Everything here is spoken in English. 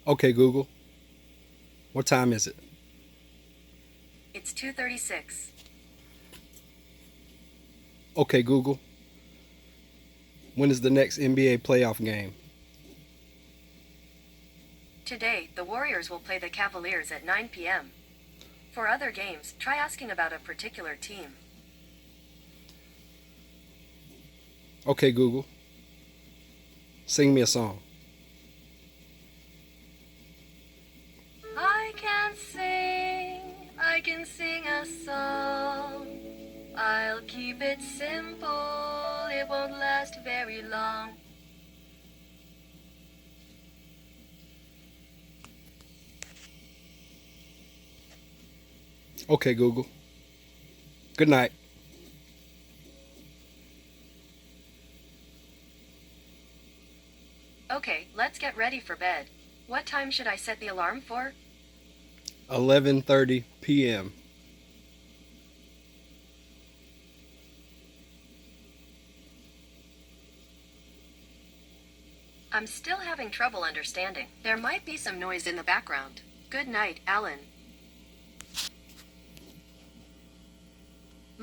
Okay, Google. What time is it? It's 2:36. Okay, Google. When is the next NBA playoff game? Today, the Warriors will play the Cavaliers at 9 p.m. For other games, try asking about a particular team. Okay, Google. Sing me a song. I can sing a song. I'll keep it simple, it won't last very long. Okay, Google. Good night. Okay, let's get ready for bed. What time should I set the alarm for? 11:30 p.m. I'm still having trouble understanding. There might be some noise in the background. Good night, Alan.